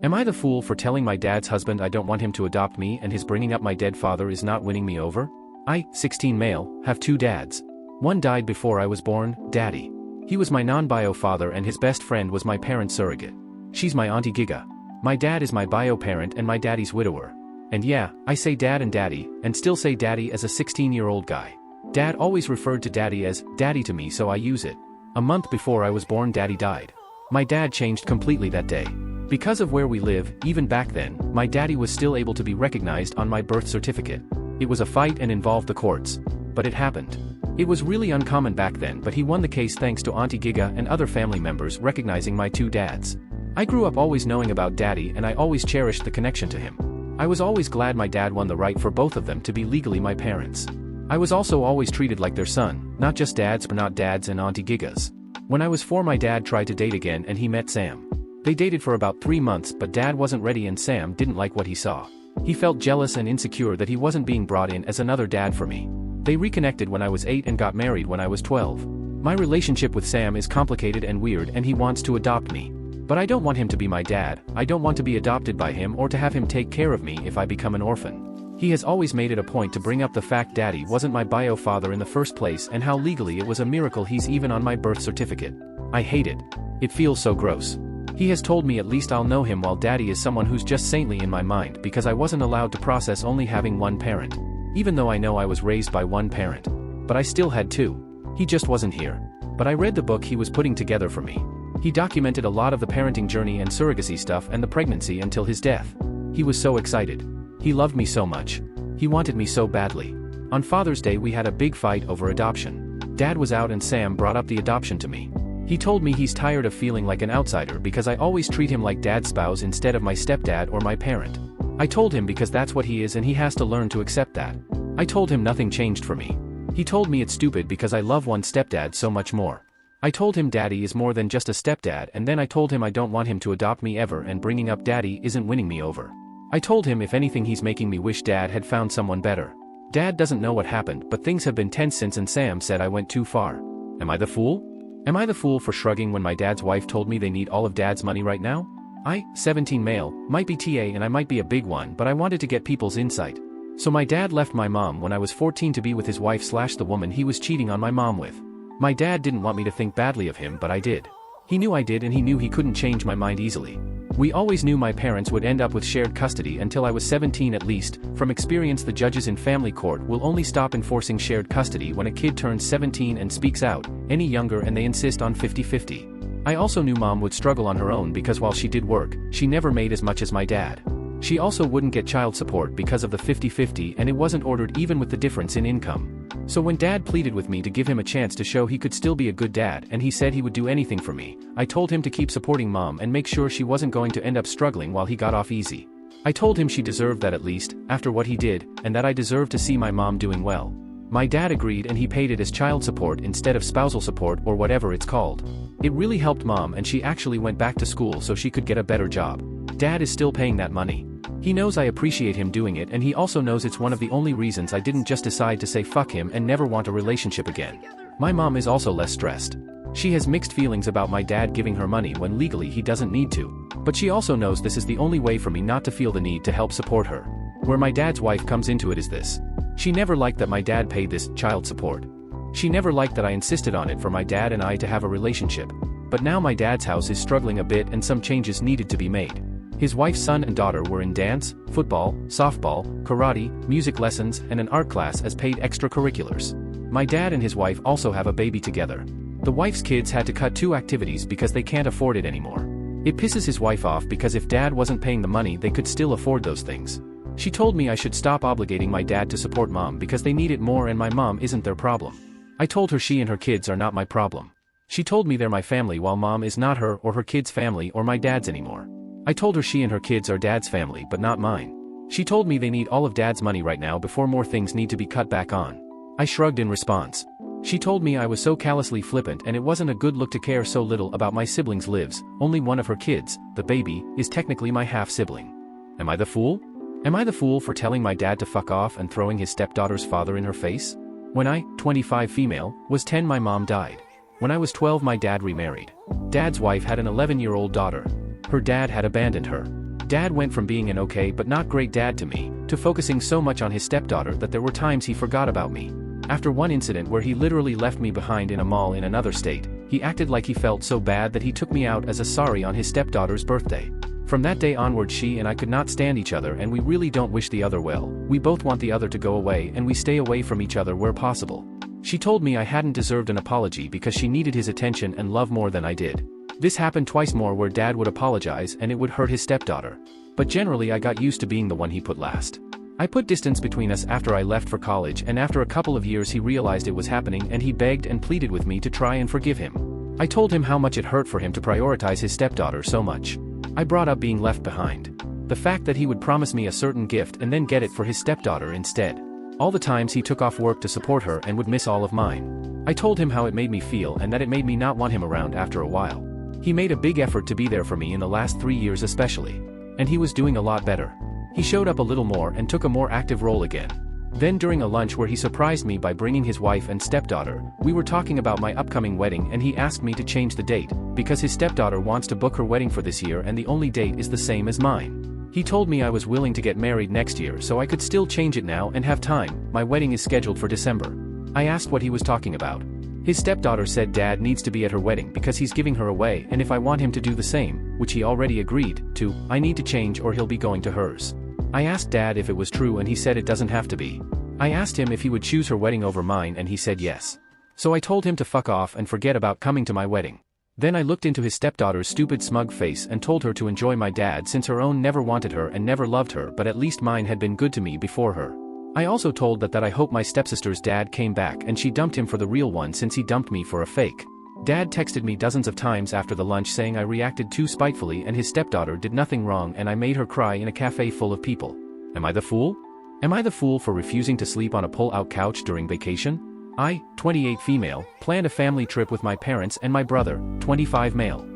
Am I the fool for telling my dad's husband I don't want him to adopt me and his bringing up my dead father is not winning me over? I, 16 male, have two dads. One died before I was born, Daddy. He was my non-bio father and his best friend was my parent surrogate. She's my auntie Giga. My dad is my bio parent and my daddy's widower. And yeah, I say dad and daddy, and still say daddy as a 16-year-old guy. Dad always referred to daddy as daddy to me, so I use it. A month before I was born, daddy died. My dad changed completely that day. Because of where we live, even back then, my daddy was still able to be recognized on my birth certificate. It was a fight and involved the courts. But it happened. It was really uncommon back then, but he won the case thanks to Auntie Giga and other family members recognizing my two dads. I grew up always knowing about daddy and I always cherished the connection to him. I was always glad my dad won the right for both of them to be legally my parents. I was also always treated like their son, not just dads but not dads and Auntie Gigas. When I was 4, my dad tried to date again and he met Sam. They dated for about 3 months, but dad wasn't ready and Sam didn't like what he saw. He felt jealous and insecure that he wasn't being brought in as another dad for me. They reconnected when I was 8 and got married when I was 12. My relationship with Sam is complicated and weird and he wants to adopt me. But I don't want him to be my dad, I don't want to be adopted by him or to have him take care of me if I become an orphan. He has always made it a point to bring up the fact daddy wasn't my bio father in the first place and how legally it was a miracle he's even on my birth certificate. I hate it. It feels so gross. He has told me at least I'll know him while daddy is someone who's just saintly in my mind because I wasn't allowed to process only having one parent. Even though I know I was raised by one parent. But I still had two. He just wasn't here. But I read the book he was putting together for me. He documented a lot of the parenting journey and surrogacy stuff and the pregnancy until his death. He was so excited. He loved me so much. He wanted me so badly. On Father's Day we had a big fight over adoption. Dad was out and Sam brought up the adoption to me. He told me he's tired of feeling like an outsider because I always treat him like dad's spouse instead of my stepdad or my parent. I told him because that's what he is and he has to learn to accept that. I told him nothing changed for me. He told me it's stupid because I love one stepdad so much more. I told him daddy is more than just a stepdad and then I told him I don't want him to adopt me ever and bringing up daddy isn't winning me over. I told him if anything he's making me wish dad had found someone better. Dad doesn't know what happened but things have been tense since and Sam said I went too far. Am I the fool? Am I the fool for shrugging when my dad's wife told me they need all of dad's money right now? I, 17 male, might be TA and I might be a big one but I wanted to get people's insight. So my dad left my mom when I was 14 to be with his wife / the woman he was cheating on my mom with. My dad didn't want me to think badly of him but I did. He knew I did and he knew he couldn't change my mind easily. We always knew my parents would end up with shared custody until I was 17 at least. From experience the judges in family court will only stop enforcing shared custody when a kid turns 17 and speaks out, any younger and they insist on 50-50. I also knew mom would struggle on her own because while she did work, she never made as much as my dad. She also wouldn't get child support because of the 50-50 and it wasn't ordered even with the difference in income. So when dad pleaded with me to give him a chance to show he could still be a good dad and he said he would do anything for me, I told him to keep supporting mom and make sure she wasn't going to end up struggling while he got off easy. I told him she deserved that at least, after what he did, and that I deserved to see my mom doing well. My dad agreed and he paid it as child support instead of spousal support or whatever it's called. It really helped mom and she actually went back to school so she could get a better job. Dad is still paying that money. He knows I appreciate him doing it and he also knows it's one of the only reasons I didn't just decide to say fuck him and never want a relationship again. My mom is also less stressed. She has mixed feelings about my dad giving her money when legally he doesn't need to. But she also knows this is the only way for me not to feel the need to help support her. Where my dad's wife comes into it is this. She never liked that my dad paid this child support. She never liked that I insisted on it for my dad and I to have a relationship. But now my dad's house is struggling a bit and some changes needed to be made. His wife's son and daughter were in dance, football, softball, karate, music lessons, and an art class as paid extracurriculars. My dad and his wife also have a baby together. The wife's kids had to cut 2 activities because they can't afford it anymore. It pisses his wife off because if dad wasn't paying the money they could still afford those things. She told me I should stop obligating my dad to support mom because they need it more and my mom isn't their problem. I told her she and her kids are not my problem. She told me they're my family while mom is not her or her kids' family or my dad's anymore. I told her she and her kids are dad's family but not mine. She told me they need all of dad's money right now before more things need to be cut back on. I shrugged in response. She told me I was so callously flippant and it wasn't a good look to care so little about my siblings' lives. Only one of her kids, the baby, is technically my half-sibling. Am I the fool? Am I the fool for telling my dad to fuck off and throwing his stepdaughter's father in her face? When I, 25 female, was 10 my mom died. When I was 12 my dad remarried. Dad's wife had an 11-year-old daughter. Her dad had abandoned her. Dad went from being an okay but not great dad to me, to focusing so much on his stepdaughter that there were times he forgot about me. After one incident where he literally left me behind in a mall in another state, he acted like he felt so bad that he took me out as a sorry on his stepdaughter's birthday. From that day onward she and I could not stand each other, and we really don't wish the other well. We both want the other to go away, and we stay away from each other where possible. She told me I hadn't deserved an apology because she needed his attention and love more than I did. This happened twice more where Dad would apologize and it would hurt his stepdaughter. But generally I got used to being the one he put last. I put distance between us after I left for college, and after a couple of years he realized it was happening and he begged and pleaded with me to try and forgive him. I told him how much it hurt for him to prioritize his stepdaughter so much. I brought up being left behind. The fact that he would promise me a certain gift and then get it for his stepdaughter instead. All the times he took off work to support her and would miss all of mine. I told him how it made me feel and that it made me not want him around after a while. He made a big effort to be there for me in the last 3 years especially. And he was doing a lot better. He showed up a little more and took a more active role again. Then during a lunch where he surprised me by bringing his wife and stepdaughter, we were talking about my upcoming wedding and he asked me to change the date, because his stepdaughter wants to book her wedding for this year and the only date is the same as mine. He told me I was willing to get married next year so I could still change it now and have time. My wedding is scheduled for December. I asked what he was talking about. His stepdaughter said Dad needs to be at her wedding because he's giving her away, and if I want him to do the same, which he already agreed to, I need to change or he'll be going to hers. I asked Dad if it was true and he said it doesn't have to be. I asked him if he would choose her wedding over mine and he said yes. So I told him to fuck off and forget about coming to my wedding. Then I looked into his stepdaughter's stupid smug face and told her to enjoy my dad since her own never wanted her and never loved her, but at least mine had been good to me before her. I also told that I hope my stepsister's dad came back and she dumped him for the real one since he dumped me for a fake. Dad texted me dozens of times after the lunch saying I reacted too spitefully and his stepdaughter did nothing wrong and I made her cry in a cafe full of people. Am I the fool? Am I the fool for refusing to sleep on a pull-out couch during vacation? I, 28 female, planned a family trip with my parents and my brother, 25 male.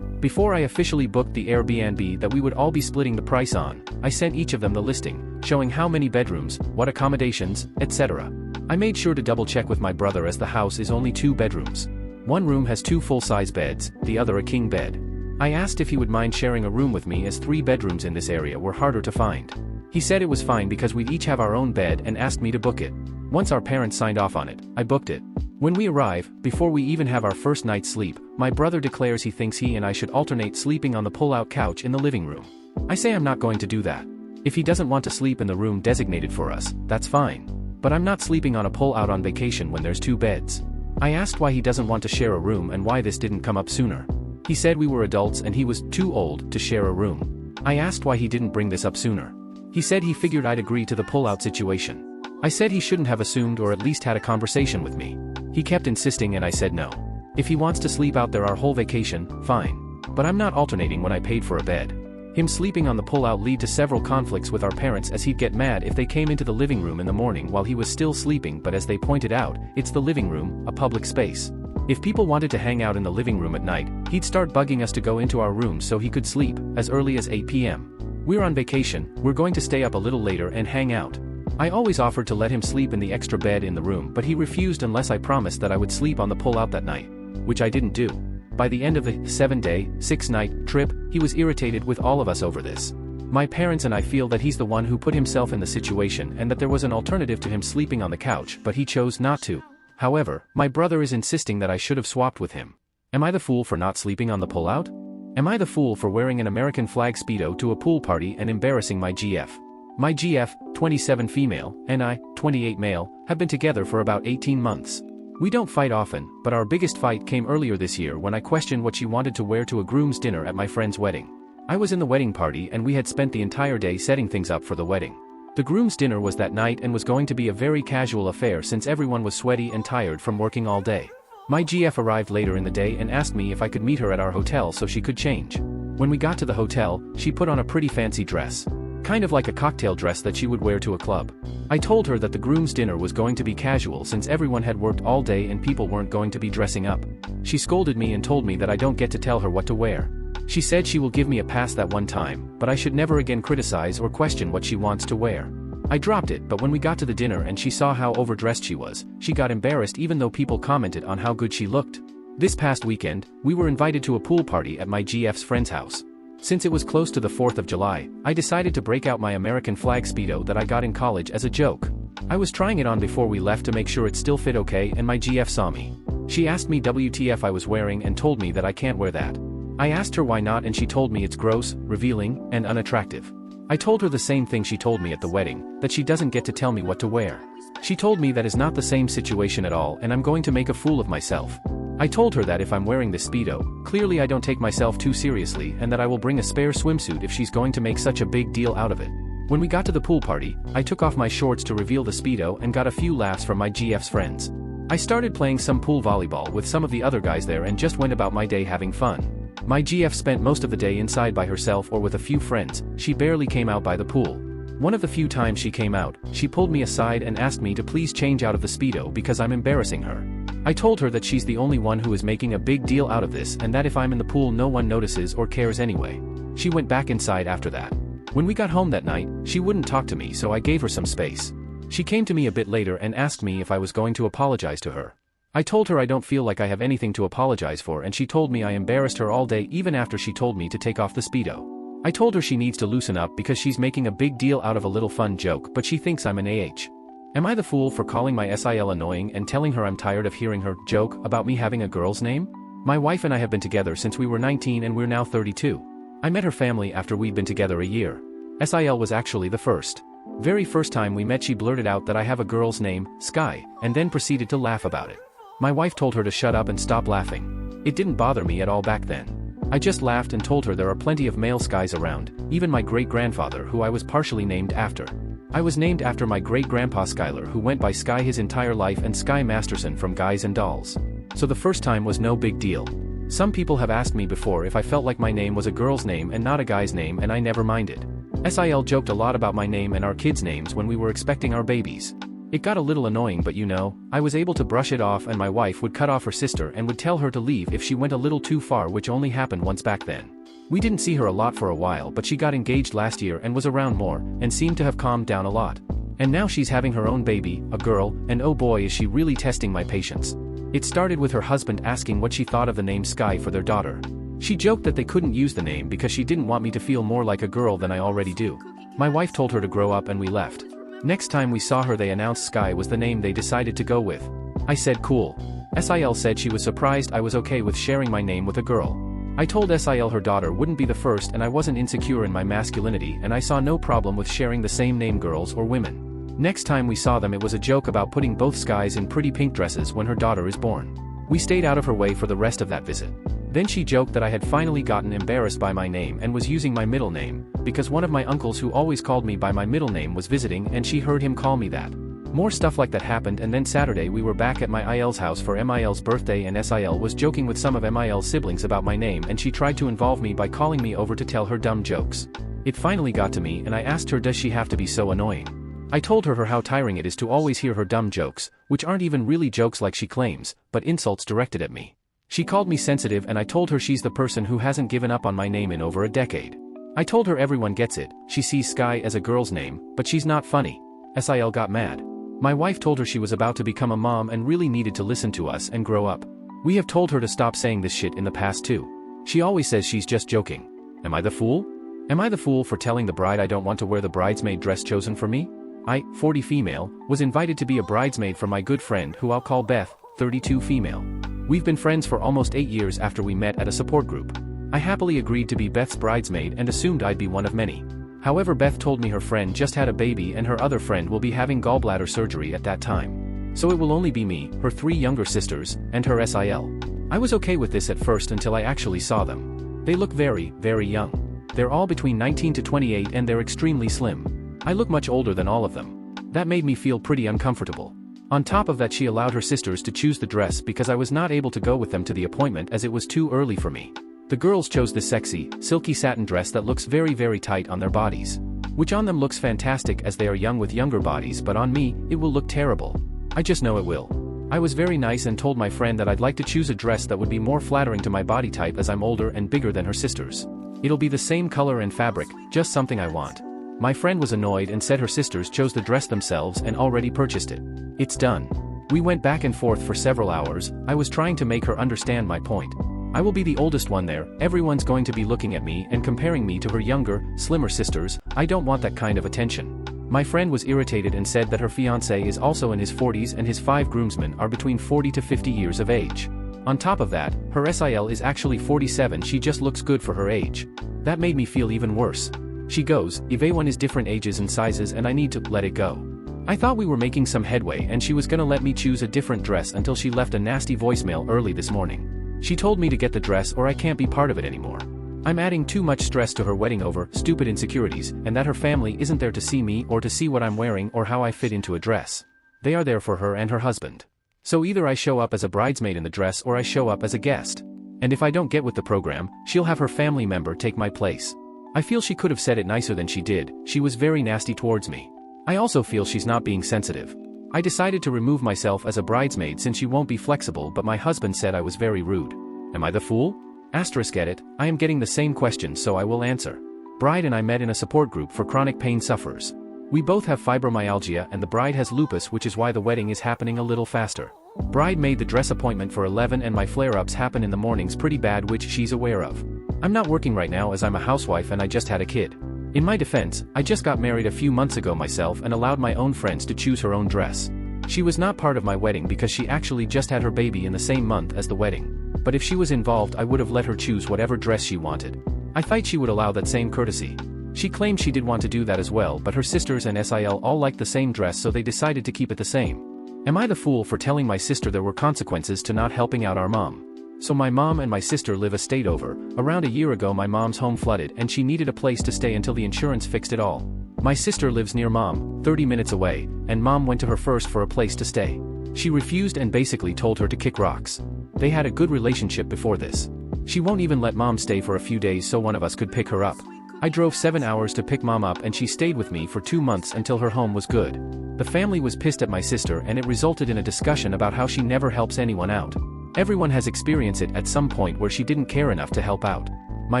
Before I officially booked the Airbnb that we would all be splitting the price on, I sent each of them the listing, showing how many bedrooms, what accommodations, etc. I made sure to double-check with my brother as the house is only 2 bedrooms. One room has 2 full-size beds, the other a king bed. I asked if he would mind sharing a room with me as 3 bedrooms in this area were harder to find. He said it was fine because we'd each have our own bed and asked me to book it. Once our parents signed off on it, I booked it. When we arrive, before we even have our first night's sleep, my brother declares he thinks he and I should alternate sleeping on the pull-out couch in the living room. I say I'm not going to do that. If he doesn't want to sleep in the room designated for us, that's fine. But I'm not sleeping on a pull-out on vacation when there's 2 beds. I asked why he doesn't want to share a room and why this didn't come up sooner. He said we were adults and he was too old to share a room. I asked why he didn't bring this up sooner. He said he figured I'd agree to the pull-out situation. I said he shouldn't have assumed or at least had a conversation with me. He kept insisting and I said no. If he wants to sleep out there our whole vacation, fine. But I'm not alternating when I paid for a bed. Him sleeping on the pull-out led to several conflicts with our parents as he'd get mad if they came into the living room in the morning while he was still sleeping, but as they pointed out, it's the living room, a public space. If people wanted to hang out in the living room at night, he'd start bugging us to go into our rooms so he could sleep, as early as 8 p.m. We're on vacation, we're going to stay up a little later and hang out. I always offered to let him sleep in the extra bed in the room, but he refused unless I promised that I would sleep on the pull-out that night, which I didn't do. By the end of the 7-day, 6-night trip, he was irritated with all of us over this. My parents and I feel that he's the one who put himself in the situation and that there was an alternative to him sleeping on the couch, but he chose not to. However, my brother is insisting that I should have swapped with him. Am I the fool for not sleeping on the pull-out? Am I the fool for wearing an American flag speedo to a pool party and embarrassing my GF? My GF, 27 female, and I, 28 male, have been together for about 18 months. We don't fight often, but our biggest fight came earlier this year when I questioned what she wanted to wear to a groom's dinner at my friend's wedding. I was in the wedding party and we had spent the entire day setting things up for the wedding. The groom's dinner was that night and was going to be a very casual affair since everyone was sweaty and tired from working all day. My GF arrived later in the day and asked me if I could meet her at our hotel so she could change. When we got to the hotel, she put on a pretty fancy dress. Kind of like a cocktail dress that she would wear to a club. I told her that the groom's dinner was going to be casual since everyone had worked all day and people weren't going to be dressing up. She scolded me and told me that I don't get to tell her what to wear. She said she will give me a pass that one time, but I should never again criticize or question what she wants to wear. I dropped it, but when we got to the dinner and she saw how overdressed she was, she got embarrassed even though people commented on how good she looked. This past weekend, we were invited to a pool party at my GF's friend's house. Since it was close to the 4th of July, I decided to break out my American flag speedo that I got in college as a joke. I was trying it on before we left to make sure it still fit okay, and my GF saw me. She asked me WTF I was wearing and told me that I can't wear that. I asked her why not and she told me it's gross, revealing, and unattractive. I told her the same thing she told me at the wedding, that she doesn't get to tell me what to wear. She told me that is not the same situation at all and I'm going to make a fool of myself. I told her that if I'm wearing this speedo, clearly I don't take myself too seriously and that I will bring a spare swimsuit if she's going to make such a big deal out of it. When we got to the pool party, I took off my shorts to reveal the speedo and got a few laughs from my GF's friends. I started playing some pool volleyball with some of the other guys there and just went about my day having fun. My GF spent most of the day inside by herself or with a few friends. She barely came out by the pool. One of the few times she came out, she pulled me aside and asked me to please change out of the speedo because I'm embarrassing her. I told her that she's the only one who is making a big deal out of this and that if I'm in the pool no one notices or cares anyway. She went back inside after that. When we got home that night, she wouldn't talk to me so I gave her some space. She came to me a bit later and asked me if I was going to apologize to her. I told her I don't feel like I have anything to apologize for and she told me I embarrassed her all day even after she told me to take off the speedo. I told her she needs to loosen up because she's making a big deal out of a little fun joke but she thinks I'm an AH. Am I the fool for calling my SIL annoying and telling her I'm tired of hearing her joke about me having a girl's name? My wife and I have been together since we were 19 and we're now 32. I met her family after we'd been together a year. SIL was actually the very first time we met she blurted out that I have a girl's name, Sky, and then proceeded to laugh about it. My wife told her to shut up and stop laughing. It didn't bother me at all back then. I just laughed and told her there are plenty of male Skys around, even my great-grandfather who I was partially named after. I was named after my great-grandpa Skylar who went by Sky his entire life and Sky Masterson from Guys and Dolls. So the first time was no big deal. Some people have asked me before if I felt like my name was a girl's name and not a guy's name and I never minded. SIL joked a lot about my name and our kids' names when we were expecting our babies. It got a little annoying but you know, I was able to brush it off and my wife would cut off her sister and would tell her to leave if she went a little too far which only happened once back then. We didn't see her a lot for a while but she got engaged last year and was around more, and seemed to have calmed down a lot. And now she's having her own baby, a girl, and oh boy is she really testing my patience. It started with her husband asking what she thought of the name Sky for their daughter. She joked that they couldn't use the name because she didn't want me to feel more like a girl than I already do. My wife told her to grow up and we left. Next time we saw her they announced Sky was the name they decided to go with. I said cool. SIL said she was surprised I was okay with sharing my name with a girl. I told SIL her daughter wouldn't be the first and I wasn't insecure in my masculinity and I saw no problem with sharing the same name girls or women. Next time we saw them it was a joke about putting both Skys in pretty pink dresses when her daughter is born. We stayed out of her way for the rest of that visit. Then she joked that I had finally gotten embarrassed by my name and was using my middle name, because one of my uncles who always called me by my middle name was visiting and she heard him call me that. More stuff like that happened and then Saturday we were back at my IL's house for MIL's birthday and SIL was joking with some of MIL's siblings about my name and she tried to involve me by calling me over to tell her dumb jokes. It finally got to me and I asked her does she have to be so annoying. I told her how tiring it is to always hear her dumb jokes, which aren't even really jokes like she claims, but insults directed at me. She called me sensitive and I told her she's the person who hasn't given up on my name in over a decade. I told her everyone gets it, she sees Sky as a girl's name, but she's not funny. SIL got mad. My wife told her she was about to become a mom and really needed to listen to us and grow up. We have told her to stop saying this shit in the past too. She always says she's just joking. Am I the fool? Am I the fool for telling the bride I don't want to wear the bridesmaid dress chosen for me? I, 40 female, was invited to be a bridesmaid for my good friend who I'll call Beth, 32 female. We've been friends for almost 8 years after we met at a support group. I happily agreed to be Beth's bridesmaid and assumed I'd be one of many. However, Beth told me her friend just had a baby and her other friend will be having gallbladder surgery at that time. So it will only be me, her 3 younger sisters, and her SIL. I was okay with this at first until I actually saw them. They look very, very young. They're all between 19 to 28 and they're extremely slim. I look much older than all of them. That made me feel pretty uncomfortable. On top of that, she allowed her sisters to choose the dress because I was not able to go with them to the appointment as it was too early for me. The girls chose this sexy, silky satin dress that looks very, very tight on their bodies. Which on them looks fantastic as they are young with younger bodies, but on me, it will look terrible. I just know it will. I was very nice and told my friend that I'd like to choose a dress that would be more flattering to my body type as I'm older and bigger than her sisters. It'll be the same color and fabric, just something I want. My friend was annoyed and said her sisters chose the dress themselves and already purchased it. It's done. We went back and forth for several hours. I was trying to make her understand my point. I will be the oldest one there, everyone's going to be looking at me and comparing me to her younger, slimmer sisters. I don't want that kind of attention. My friend was irritated and said that her fiancé is also in his 40s and his 5 groomsmen are between 40 to 50 years of age. On top of that, her SIL is actually 47, she just looks good for her age. That made me feel even worse. She goes, everyone is different ages and sizes and I need to let it go. I thought we were making some headway and she was gonna let me choose a different dress until she left a nasty voicemail early this morning. She told me to get the dress or I can't be part of it anymore. I'm adding too much stress to her wedding over stupid insecurities and that her family isn't there to see me or to see what I'm wearing or how I fit into a dress. They are there for her and her husband. So either I show up as a bridesmaid in the dress or I show up as a guest. And if I don't get with the program, she'll have her family member take my place. I feel she could have said it nicer than she did, she was very nasty towards me. I also feel she's not being sensitive. I decided to remove myself as a bridesmaid since she won't be flexible, but my husband said I was very rude. Am I the fool? Asterisk at it, I am getting the same question so I will answer. Bride and I met in a support group for chronic pain sufferers. We both have fibromyalgia and the bride has lupus, which is why the wedding is happening a little faster. Bride made the dress appointment for 11 and my flare-ups happen in the mornings pretty bad, which she's aware of. I'm not working right now as I'm a housewife and I just had a kid. In my defense, I just got married a few months ago myself and allowed my own friends to choose her own dress. She was not part of my wedding because she actually just had her baby in the same month as the wedding. But if she was involved I would have let her choose whatever dress she wanted. I thought she would allow that same courtesy. She claimed she did want to do that as well, but her sisters and SIL all liked the same dress so they decided to keep it the same. Am I the fool for telling my sister there were consequences to not helping out our mom? So my mom and my sister live a state over. Around a year ago my mom's home flooded and she needed a place to stay until the insurance fixed it all. My sister lives near mom, 30 minutes away, and mom went to her first for a place to stay. She refused and basically told her to kick rocks. They had a good relationship before this. She won't even let mom stay for a few days so one of us could pick her up. I drove 7 hours to pick mom up and she stayed with me for 2 months until her home was good. The family was pissed at my sister and it resulted in a discussion about how she never helps anyone out. Everyone has experienced it at some point where she didn't care enough to help out. My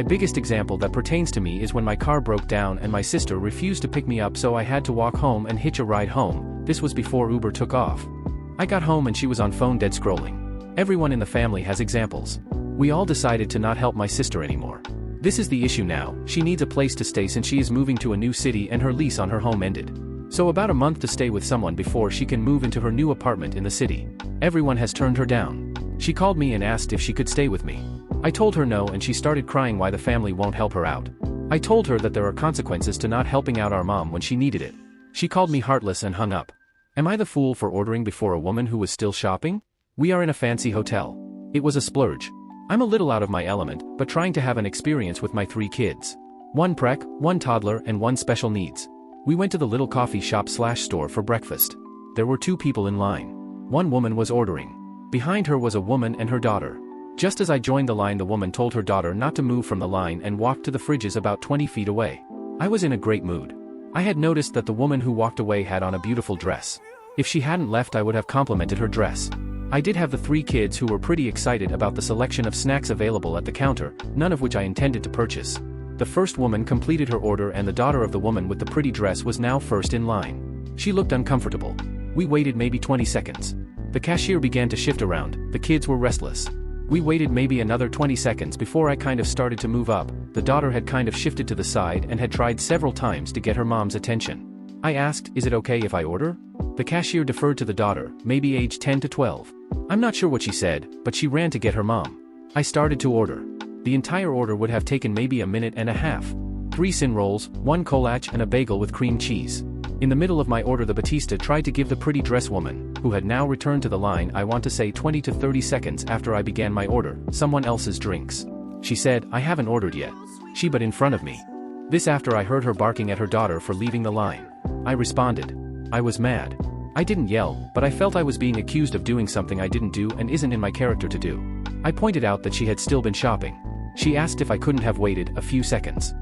biggest example that pertains to me is when my car broke down and my sister refused to pick me up, so I had to walk home and hitch a ride home. This was before Uber took off. I got home and she was on phone dead scrolling. Everyone in the family has examples. We all decided to not help my sister anymore. This is the issue now, she needs a place to stay since she is moving to a new city and her lease on her home ended. So about a month to stay with someone before she can move into her new apartment in the city. Everyone has turned her down. She called me and asked if she could stay with me. I told her no and she started crying why the family won't help her out. I told her that there are consequences to not helping out our mom when she needed it. She called me heartless and hung up. Am I the fool for ordering before a woman who was still shopping? We are in a fancy hotel. It was a splurge. I'm a little out of my element, but trying to have an experience with my 3 kids. 1 prec, 1 toddler and 1 special needs. We went to the little coffee shop/store for breakfast. There were 2 people in line. 1 woman was ordering. Behind her was a woman and her daughter. Just as I joined the line, the woman told her daughter not to move from the line and walked to the fridges about 20 feet away. I was in a great mood. I had noticed that the woman who walked away had on a beautiful dress. If she hadn't left I would have complimented her dress. I did have the 3 kids who were pretty excited about the selection of snacks available at the counter, none of which I intended to purchase. The first woman completed her order and the daughter of the woman with the pretty dress was now first in line. She looked uncomfortable. We waited maybe 20 seconds. The cashier began to shift around, the kids were restless. We waited maybe another 20 seconds before I kind of started to move up. The daughter had kind of shifted to the side and had tried several times to get her mom's attention. I asked, is it okay if I order? The cashier deferred to the daughter, maybe age 10 to 12. I'm not sure what she said, but she ran to get her mom. I started to order. The entire order would have taken maybe a minute and a half. 3 sin rolls, 1 kolache and a bagel with cream cheese. In the middle of my order the Batista tried to give the pretty dress woman, who had now returned to the line, I want to say 20 to 30 seconds after I began my order, someone else's drinks. She said, I haven't ordered yet. She but in front of me. This after I heard her barking at her daughter for leaving the line. I responded. I was mad. I didn't yell, but I felt I was being accused of doing something I didn't do and isn't in my character to do. I pointed out that she had still been shopping. She asked if I couldn't have waited a few seconds.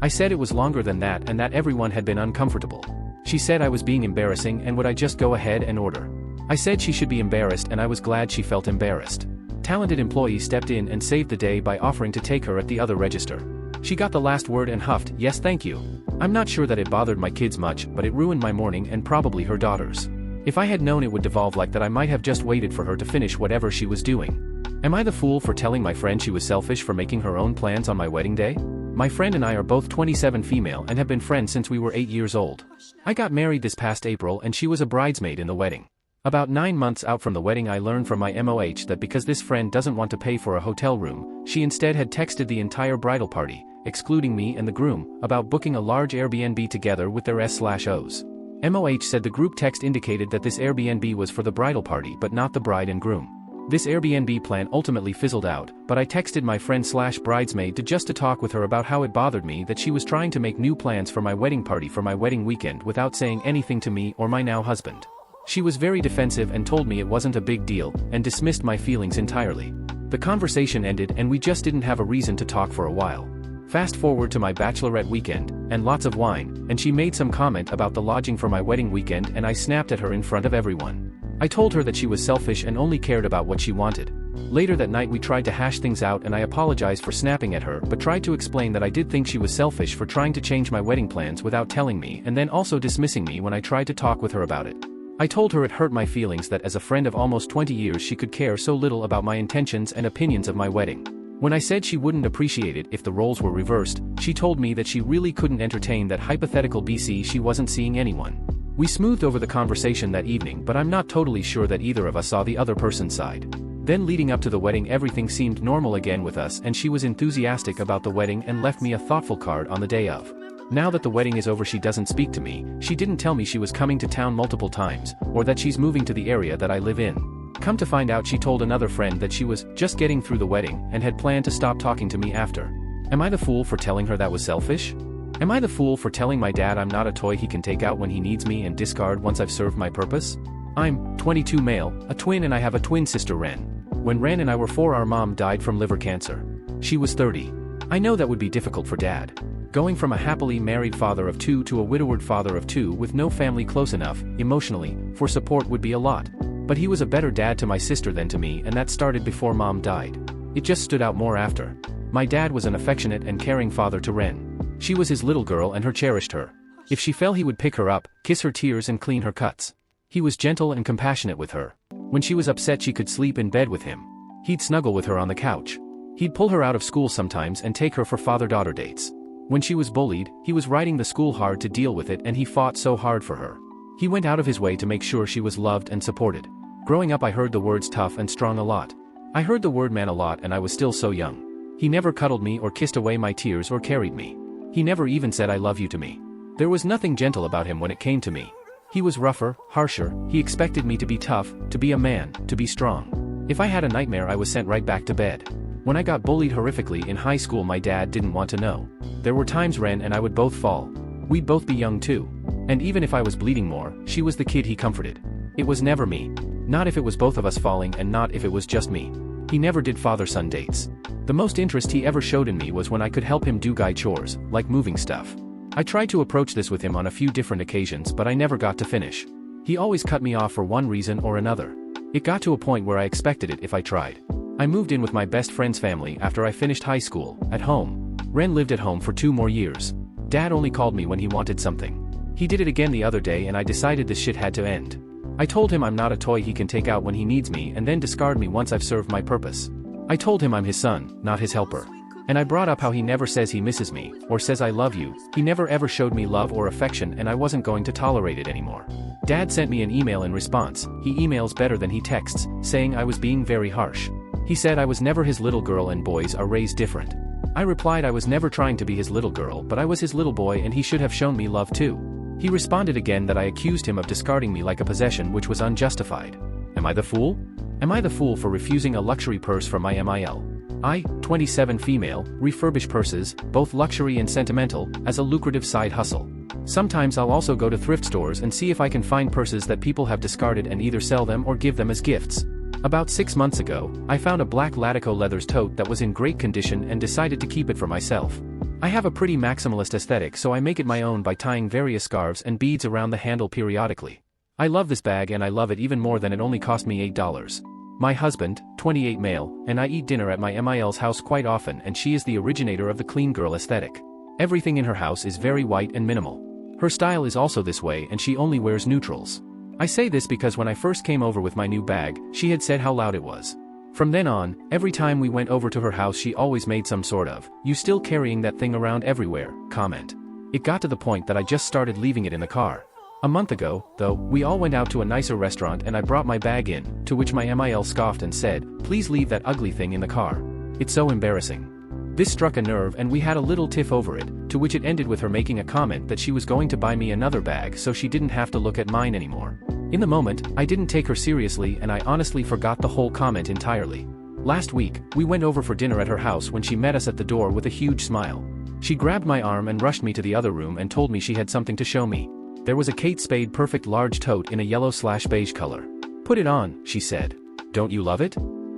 I said it was longer than that and that everyone had been uncomfortable. She said I was being embarrassing and would I just go ahead and order. I said she should be embarrassed and I was glad she felt embarrassed. Talented employee stepped in and saved the day by offering to take her at the other register. She got the last word and huffed, yes thank you. I'm not sure that it bothered my kids much, but it ruined my morning and probably her daughter's. If I had known it would devolve like that I might have just waited for her to finish whatever she was doing. Am I the fool for telling my friend she was selfish for making her own plans on my wedding day? My friend and I are both 27 female and have been friends since we were 8 years old. I got married this past April and she was a bridesmaid in the wedding. About 9 months out from the wedding I learned from my MOH that because this friend doesn't want to pay for a hotel room, she instead had texted the entire bridal party, excluding me and the groom, about booking a large Airbnb together with their S/Os. MOH said the group text indicated that this Airbnb was for the bridal party but not the bride and groom. This Airbnb plan ultimately fizzled out, but I texted my friend/bridesmaid to talk with her about how it bothered me that she was trying to make new plans for my wedding party for my wedding weekend without saying anything to me or my now husband. She was very defensive and told me it wasn't a big deal, and dismissed my feelings entirely. The conversation ended and we just didn't have a reason to talk for a while. Fast forward to my bachelorette weekend, and lots of wine, and she made some comment about the lodging for my wedding weekend and I snapped at her in front of everyone. I told her that she was selfish and only cared about what she wanted. Later that night we tried to hash things out and I apologized for snapping at her but tried to explain that I did think she was selfish for trying to change my wedding plans without telling me and then also dismissing me when I tried to talk with her about it. I told her it hurt my feelings that as a friend of almost 20 years she could care so little about my intentions and opinions of my wedding. When I said she wouldn't appreciate it if the roles were reversed, she told me that she really couldn't entertain that hypothetical BC she wasn't seeing anyone. We smoothed over the conversation that evening but I'm not totally sure that either of us saw the other person's side. Then leading up to the wedding everything seemed normal again with us and she was enthusiastic about the wedding and left me a thoughtful card on the day of. Now that the wedding is over she doesn't speak to me, she didn't tell me she was coming to town multiple times, or that she's moving to the area that I live in. Come to find out she told another friend that she was just getting through the wedding and had planned to stop talking to me after. Am I the fool for telling her that was selfish? Am I the fool for telling my dad I'm not a toy he can take out when he needs me and discard once I've served my purpose? I'm 22 male, a twin and I have a twin sister Ren. When Ren and I were 4 our mom died from liver cancer. She was 30. I know that would be difficult for dad. Going from a happily married father of 2 to a widowed father of 2 with no family close enough, emotionally, for support would be a lot. But he was a better dad to my sister than to me and that started before mom died. It just stood out more after. My dad was an affectionate and caring father to Ren. She was his little girl and her cherished her. If she fell he would pick her up, kiss her tears and clean her cuts. He was gentle and compassionate with her. When she was upset she could sleep in bed with him. He'd snuggle with her on the couch. He'd pull her out of school sometimes and take her for father-daughter dates. When she was bullied, he was riding the school hard to deal with it and he fought so hard for her. He went out of his way to make sure she was loved and supported. Growing up I heard the words tough and strong a lot. I heard the word man a lot and I was still so young. He never cuddled me or kissed away my tears or carried me. He never even said I love you to me. There was nothing gentle about him when it came to me. He was rougher, harsher, he expected me to be tough, to be a man, to be strong. If I had a nightmare I was sent right back to bed. When I got bullied horrifically in high school my dad didn't want to know. There were times Ren and I would both fall. We'd both be young too. And even if I was bleeding more, she was the kid he comforted. It was never me. Not if it was both of us falling and not if it was just me. He never did father-son dates. The most interest he ever showed in me was when I could help him do guy chores, like moving stuff. I tried to approach this with him on a few different occasions but I never got to finish. He always cut me off for one reason or another. It got to a point where I expected it if I tried. I moved in with my best friend's family after I finished high school, at home. Ren lived at home for 2 more years. Dad only called me when he wanted something. He did it again the other day and I decided this shit had to end. I told him I'm not a toy he can take out when he needs me and then discard me once I've served my purpose. I told him I'm his son, not his helper. And I brought up how he never says he misses me, or says I love you. He never ever showed me love or affection and I wasn't going to tolerate it anymore. Dad sent me an email in response. He emails better than he texts, saying I was being very harsh. He said I was never his little girl and boys are raised different. I replied I was never trying to be his little girl but I was his little boy and he should have shown me love too. He responded again that I accused him of discarding me like a possession which was unjustified. Am I the fool? Am I the fool for refusing a luxury purse from my MIL? I, 27 female, refurbish purses, both luxury and sentimental, as a lucrative side hustle. Sometimes I'll also go to thrift stores and see if I can find purses that people have discarded and either sell them or give them as gifts. About 6 months ago, I found a black Latico leathers tote that was in great condition and decided to keep it for myself. I have a pretty maximalist aesthetic so I make it my own by tying various scarves and beads around the handle periodically. I love this bag and I love it even more than it only cost me $8. My husband, 28 male, and I eat dinner at my MIL's house quite often and she is the originator of the clean girl aesthetic. Everything in her house is very white and minimal. Her style is also this way and she only wears neutrals. I say this because when I first came over with my new bag, she had said how loud it was. From then on, every time we went over to her house she always made some sort of, "You still carrying that thing around everywhere," comment. It got to the point that I just started leaving it in the car. A month ago, though, we all went out to a nicer restaurant and I brought my bag in, to which my MIL scoffed and said, "Please leave that ugly thing in the car. It's so embarrassing." This struck a nerve and we had a little tiff over it, to which it ended with her making a comment that she was going to buy me another bag so she didn't have to look at mine anymore. In the moment, I didn't take her seriously and I honestly forgot the whole comment entirely. Last week, we went over for dinner at her house when she met us at the door with a huge smile. She grabbed my arm and rushed me to the other room and told me she had something to show me. There was a Kate Spade perfect large tote in a yellow/beige color. "Put it on," she said. "Don't you love it?"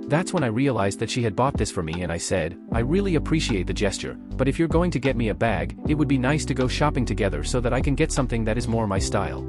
That's when I realized that she had bought this for me and I said, "I really appreciate the gesture, but if you're going to get me a bag, it would be nice to go shopping together so that I can get something that is more my style."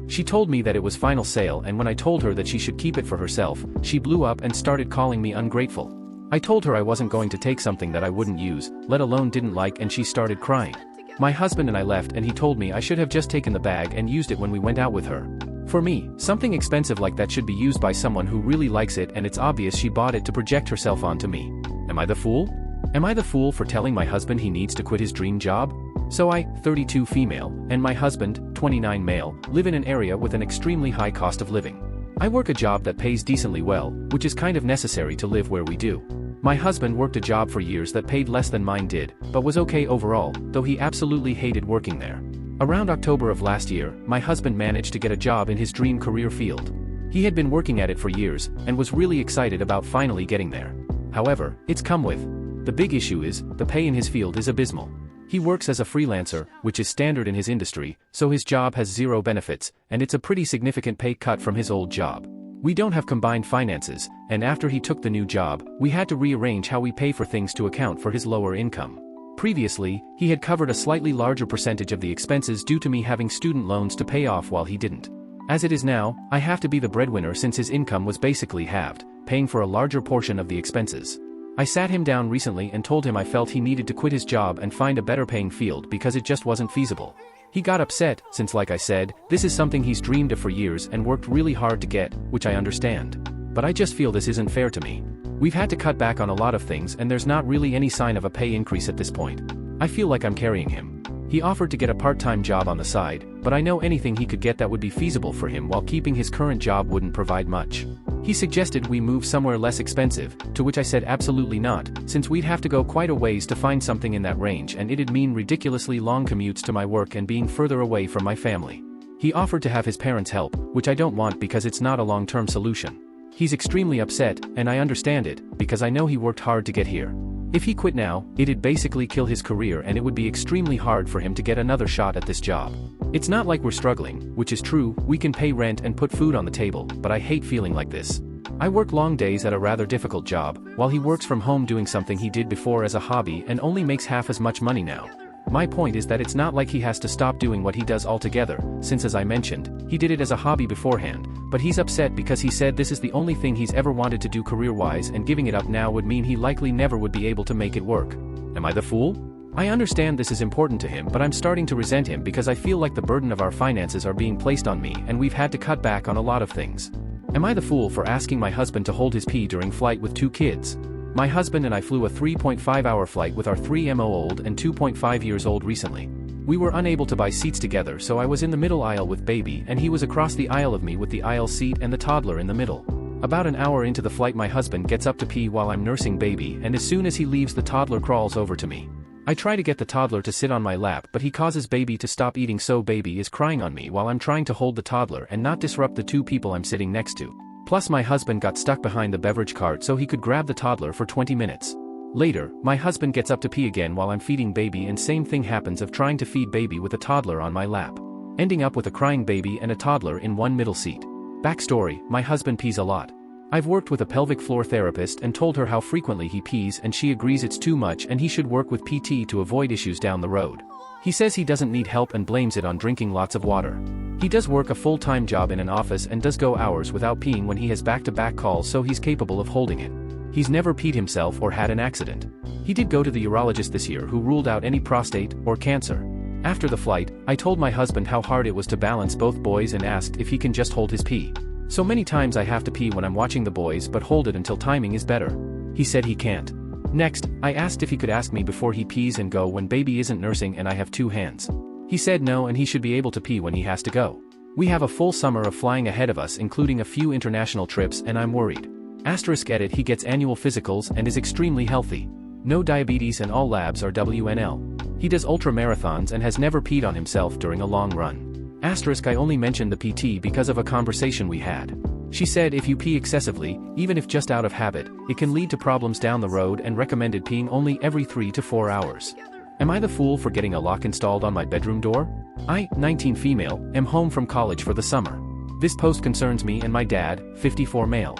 She told me that it was final sale and when I told her that she should keep it for herself, she blew up and started calling me ungrateful. I told her I wasn't going to take something that I wouldn't use, let alone didn't like, and she started crying. My husband and I left and he told me I should have just taken the bag and used it when we went out with her. For me, something expensive like that should be used by someone who really likes it and it's obvious she bought it to project herself onto me. Am I the fool? Am I the fool for telling my husband he needs to quit his dream job? So I, 32 female, and my husband, 29 male, live in an area with an extremely high cost of living. I work a job that pays decently well, which is kind of necessary to live where we do. My husband worked a job for years that paid less than mine did, but was okay overall, though he absolutely hated working there. Around October of last year, my husband managed to get a job in his dream career field. He had been working at it for years, and was really excited about finally getting there. However, it's come with. The big issue is, the pay in his field is abysmal. He works as a freelancer, which is standard in his industry, so his job has zero benefits, and it's a pretty significant pay cut from his old job. We don't have combined finances, and after he took the new job, we had to rearrange how we pay for things to account for his lower income. Previously, he had covered a slightly larger percentage of the expenses due to me having student loans to pay off while he didn't. As it is now, I have to be the breadwinner since his income was basically halved, paying for a larger portion of the expenses. I sat him down recently and told him I felt he needed to quit his job and find a better paying field because it just wasn't feasible. He got upset, since like I said, this is something he's dreamed of for years and worked really hard to get, which I understand. But I just feel this isn't fair to me. We've had to cut back on a lot of things and there's not really any sign of a pay increase at this point. I feel like I'm carrying him. He offered to get a part-time job on the side, but I know anything he could get that would be feasible for him while keeping his current job wouldn't provide much. He suggested we move somewhere less expensive, to which I said absolutely not, since we'd have to go quite a ways to find something in that range and it'd mean ridiculously long commutes to my work and being further away from my family. He offered to have his parents help, which I don't want because it's not a long-term solution. He's extremely upset, and I understand it, because I know he worked hard to get here. If he quit now, it'd basically kill his career and it would be extremely hard for him to get another shot at this job. It's not like we're struggling, which is true, we can pay rent and put food on the table, but I hate feeling like this. I work long days at a rather difficult job, while he works from home doing something he did before as a hobby and only makes half as much money now. My point is that it's not like he has to stop doing what he does altogether, since as I mentioned, he did it as a hobby beforehand, but he's upset because he said this is the only thing he's ever wanted to do career-wise and giving it up now would mean he likely never would be able to make it work. Am I the fool? I understand this is important to him, but I'm starting to resent him because I feel like the burden of our finances are being placed on me and we've had to cut back on a lot of things. Am I the fool for asking my husband to hold his pee during flight with 2 kids? My husband and I flew a 3.5-hour flight with our 3-month-old and 2.5 years old recently. We were unable to buy seats together, so I was in the middle aisle with baby and he was across the aisle of me with the aisle seat and the toddler in the middle. About an hour into the flight my husband gets up to pee while I'm nursing baby and as soon as he leaves the toddler crawls over to me. I try to get the toddler to sit on my lap but he causes baby to stop eating so baby is crying on me while I'm trying to hold the toddler and not disrupt the 2 people I'm sitting next to. Plus my husband got stuck behind the beverage cart so he could grab the toddler for 20 minutes. Later, my husband gets up to pee again while I'm feeding baby and same thing happens of trying to feed baby with a toddler on my lap. Ending up with a crying baby and a toddler in one middle seat. Backstory, my husband pees a lot. I've worked with a pelvic floor therapist and told her how frequently he pees and she agrees it's too much and he should work with PT to avoid issues down the road. He says he doesn't need help and blames it on drinking lots of water. He does work a full-time job in an office and does go hours without peeing when he has back-to-back calls so he's capable of holding it. He's never peed himself or had an accident. He did go to the urologist this year who ruled out any prostate or cancer. After the flight, I told my husband how hard it was to balance both boys and asked if he can just hold his pee. So many times I have to pee when I'm watching the boys but hold it until timing is better. He said he can't. Next, I asked if he could ask me before he pees and go when baby isn't nursing and I have 2 hands. He said no and he should be able to pee when he has to go. We have a full summer of flying ahead of us including a few international trips and I'm worried. Asterisk edit he gets annual physicals and is extremely healthy. No diabetes and all labs are WNL. He does ultra marathons and has never peed on himself during a long run. Asterisk I only mentioned the PT because of a conversation we had. She said if you pee excessively, even if just out of habit, it can lead to problems down the road and recommended peeing only every 3 to 4 hours. Am I the fool for getting a lock installed on my bedroom door? I, 19 female, am home from college for the summer. This post concerns me and my dad, 54 male.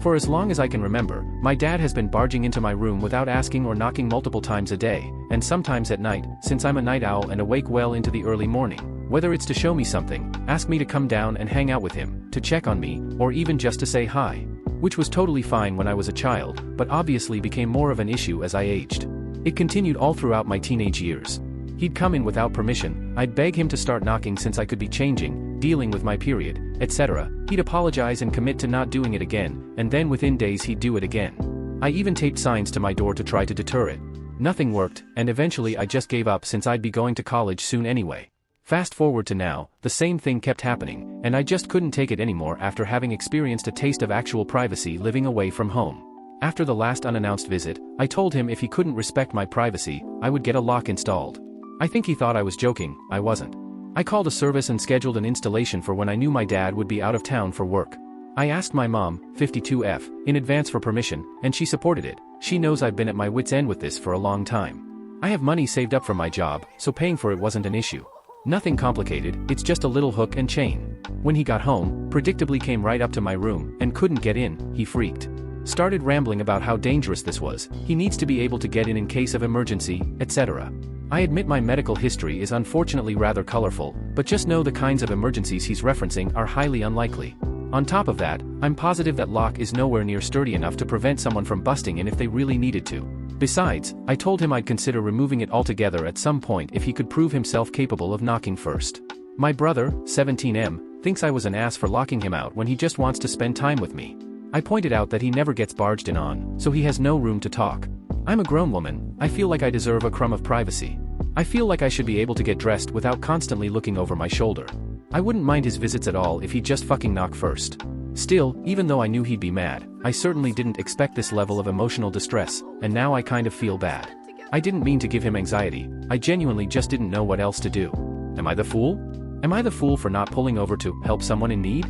For as long as I can remember, my dad has been barging into my room without asking or knocking multiple times a day, and sometimes at night, since I'm a night owl and awake well into the early morning. Whether it's to show me something, ask me to come down and hang out with him, to check on me, or even just to say hi. Which was totally fine when I was a child, but obviously became more of an issue as I aged. It continued all throughout my teenage years. He'd come in without permission, I'd beg him to start knocking since I could be changing, dealing with my period, etc. He'd apologize and commit to not doing it again, and then within days he'd do it again. I even taped signs to my door to try to deter it. Nothing worked, and eventually I just gave up since I'd be going to college soon anyway. Fast forward to now, the same thing kept happening, and I just couldn't take it anymore after having experienced a taste of actual privacy living away from home. After the last unannounced visit, I told him if he couldn't respect my privacy, I would get a lock installed. I think he thought I was joking, I wasn't. I called a service and scheduled an installation for when I knew my dad would be out of town for work. I asked my mom, 52F, in advance for permission, and she supported it. She knows I've been at my wit's end with this for a long time. I have money saved up from my job, so paying for it wasn't an issue. Nothing complicated, it's just a little hook and chain. When he got home, predictably came right up to my room, and couldn't get in, he freaked. Started rambling about how dangerous this was, he needs to be able to get in case of emergency, etc. I admit my medical history is unfortunately rather colorful, but just know the kinds of emergencies he's referencing are highly unlikely. On top of that, I'm positive that lock is nowhere near sturdy enough to prevent someone from busting in if they really needed to. Besides, I told him I'd consider removing it altogether at some point if he could prove himself capable of knocking first. My brother, 17M, thinks I was an ass for locking him out when he just wants to spend time with me. I pointed out that he never gets barged in on, so he has no room to talk. I'm a grown woman, I feel like I deserve a crumb of privacy. I feel like I should be able to get dressed without constantly looking over my shoulder. I wouldn't mind his visits at all if he'd just fucking knock first. Still, even though I knew he'd be mad, I certainly didn't expect this level of emotional distress, and now I kind of feel bad. I didn't mean to give him anxiety, I genuinely just didn't know what else to do. Am I the fool? Am I the fool for not pulling over to help someone in need?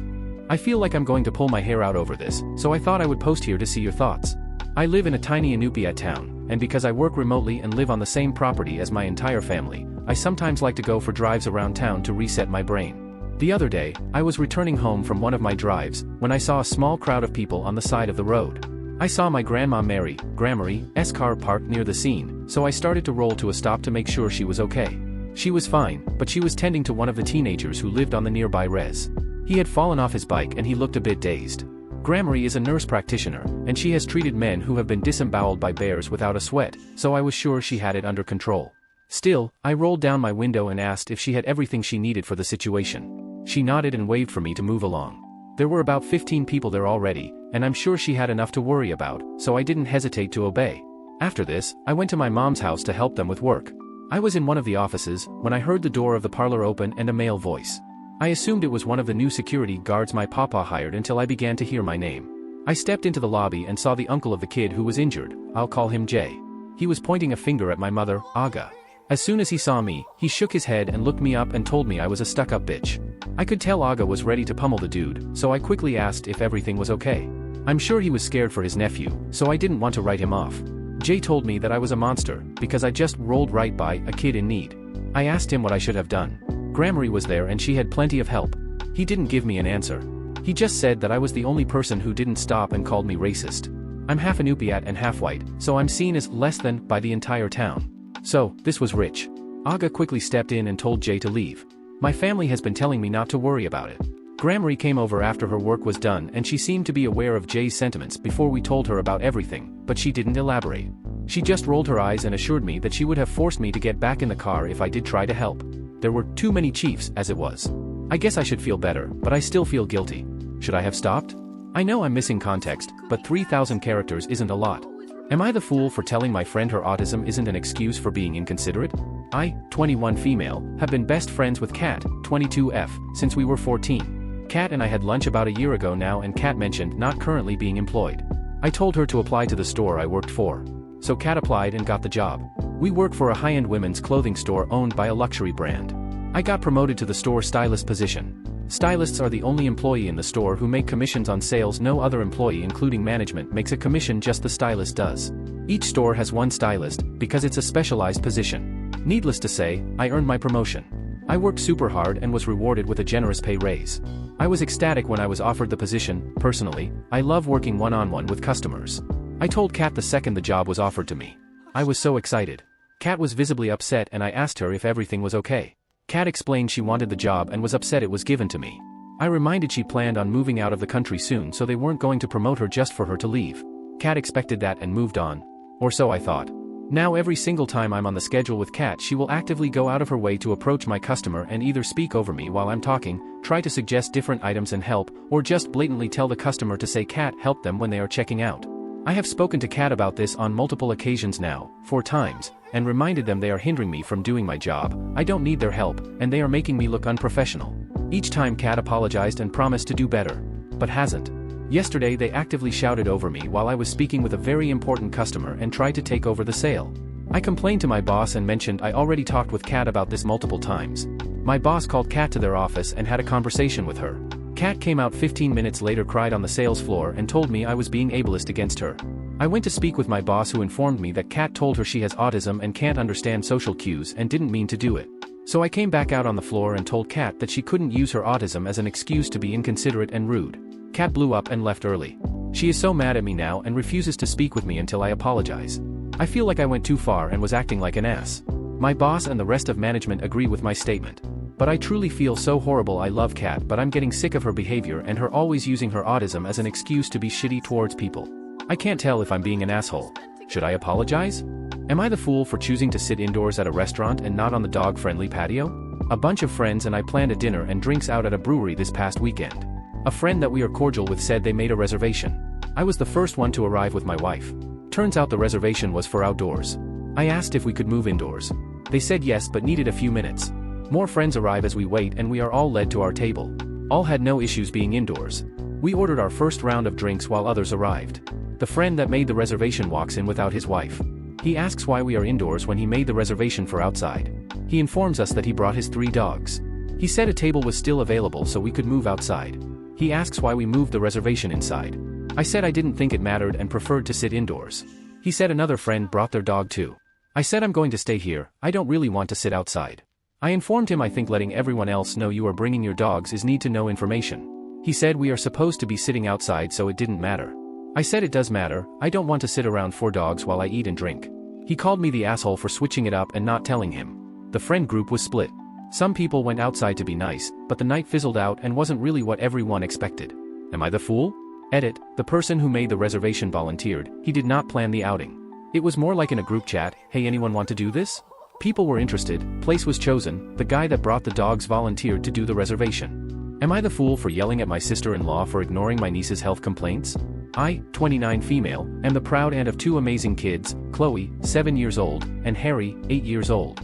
I feel like I'm going to pull my hair out over this, so I thought I would post here to see your thoughts. I live in a tiny Inupiat town, and because I work remotely and live on the same property as my entire family, I sometimes like to go for drives around town to reset my brain. The other day, I was returning home from one of my drives, when I saw a small crowd of people on the side of the road. I saw my grandma Mary, Grammary,'s car parked near the scene, so I started to roll to a stop to make sure she was okay. She was fine, but she was tending to one of the teenagers who lived on the nearby res. He had fallen off his bike and he looked a bit dazed. Grammary is a nurse practitioner, and she has treated men who have been disemboweled by bears without a sweat, so I was sure she had it under control. Still, I rolled down my window and asked if she had everything she needed for the situation. She nodded and waved for me to move along. There were about 15 people there already, and I'm sure she had enough to worry about, so I didn't hesitate to obey. After this, I went to my mom's house to help them with work. I was in one of the offices, when I heard the door of the parlor open and a male voice. I assumed it was one of the new security guards my papa hired until I began to hear my name. I stepped into the lobby and saw the uncle of the kid who was injured, I'll call him Jay. He was pointing a finger at my mother, Aga. As soon as he saw me, he shook his head and looked me up and told me I was a stuck-up bitch. I could tell Aga was ready to pummel the dude, so I quickly asked if everything was okay. I'm sure he was scared for his nephew, so I didn't want to write him off. Jay told me that I was a monster, because I just rolled right by a kid in need. I asked him what I should have done. Grammary was there and she had plenty of help. He didn't give me an answer. He just said that I was the only person who didn't stop and called me racist. I'm half Inupiat and half white, so I'm seen as less than by the entire town. So, this was rich. Aga quickly stepped in and told Jay to leave. My family has been telling me not to worry about it. Grammary came over after her work was done and she seemed to be aware of Jay's sentiments before we told her about everything, but she didn't elaborate. She just rolled her eyes and assured me that she would have forced me to get back in the car if I did try to help. There were too many chiefs as it was. I guess I should feel better, but I still feel guilty. Should I have stopped? I know I'm missing context, but 3,000 characters isn't a lot. Am I the fool for telling my friend her autism isn't an excuse for being inconsiderate? I, 21 female, have been best friends with Kat, 22F, since we were 14. Kat and I had lunch about a year ago now, and Kat mentioned not currently being employed. I told her to apply to the store I worked for. So Kat applied and got the job. We work for a high-end women's clothing store owned by a luxury brand. I got promoted to the store stylist position. Stylists are the only employee in the store who make commissions on sales. No other employee including management makes a commission, just the stylist does. Each store has one stylist, because it's a specialized position. Needless to say, I earned my promotion. I worked super hard and was rewarded with a generous pay raise. I was ecstatic when I was offered the position. Personally, I love working one-on-one with customers. I told Kat the second the job was offered to me. I was so excited. Kat was visibly upset and I asked her if everything was okay. Kat explained she wanted the job and was upset it was given to me. I reminded she planned on moving out of the country soon, so they weren't going to promote her just for her to leave. Kat expected that and moved on. Or so I thought. Now every single time I'm on the schedule with Kat, she will actively go out of her way to approach my customer and either speak over me while I'm talking, try to suggest different items and help, or just blatantly tell the customer to say Kat helped them when they are checking out. I have spoken to Kat about this on multiple occasions now, 4 times, and reminded them they are hindering me from doing my job. I don't need their help, and they are making me look unprofessional. Each time Kat apologized and promised to do better, but hasn't. Yesterday they actively shouted over me while I was speaking with a very important customer and tried to take over the sale. I complained to my boss and mentioned I already talked with Kat about this multiple times. My boss called Kat to their office and had a conversation with her. Kat came out 15 minutes later, cried on the sales floor and told me I was being ableist against her. I went to speak with my boss, who informed me that Kat told her she has autism and can't understand social cues and didn't mean to do it. So I came back out on the floor and told Kat that she couldn't use her autism as an excuse to be inconsiderate and rude. Kat blew up and left early. She is so mad at me now and refuses to speak with me until I apologize. I feel like I went too far and was acting like an ass. My boss and the rest of management agree with my statement. But I truly feel so horrible. I love Kat, but I'm getting sick of her behavior and her always using her autism as an excuse to be shitty towards people. I can't tell if I'm being an asshole. Should I apologize? Am I the fool for choosing to sit indoors at a restaurant and not on the dog-friendly patio? A bunch of friends and I planned a dinner and drinks out at a brewery this past weekend. A friend that we are cordial with said they made a reservation. I was the first one to arrive with my wife. Turns out the reservation was for outdoors. I asked if we could move indoors. They said yes, but needed a few minutes. More friends arrive as we wait and we are all led to our table. All had no issues being indoors. We ordered our first round of drinks while others arrived. The friend that made the reservation walks in without his wife. He asks why we are indoors when he made the reservation for outside. He informs us that he brought his 3 dogs. He said a table was still available so we could move outside. He asks why we moved the reservation inside. I said I didn't think it mattered and preferred to sit indoors. He said another friend brought their dog too. I said I'm going to stay here, I don't really want to sit outside. I informed him I think letting everyone else know you are bringing your dogs is need to know information. He said we are supposed to be sitting outside, so it didn't matter. I said it does matter, I don't want to sit around 4 dogs while I eat and drink. He called me the asshole for switching it up and not telling him. The friend group was split. Some people went outside to be nice, but the night fizzled out and wasn't really what everyone expected. Am I the fool? Edit, the person who made the reservation volunteered, he did not plan the outing. It was more like in a group chat, hey, anyone want to do this? People were interested, place was chosen, the guy that brought the dogs volunteered to do the reservation. Am I the fool for yelling at my sister-in-law for ignoring my niece's health complaints? I, 29 female, am the proud aunt of 2 amazing kids, Chloe, 7 years old, and Harry, 8 years old.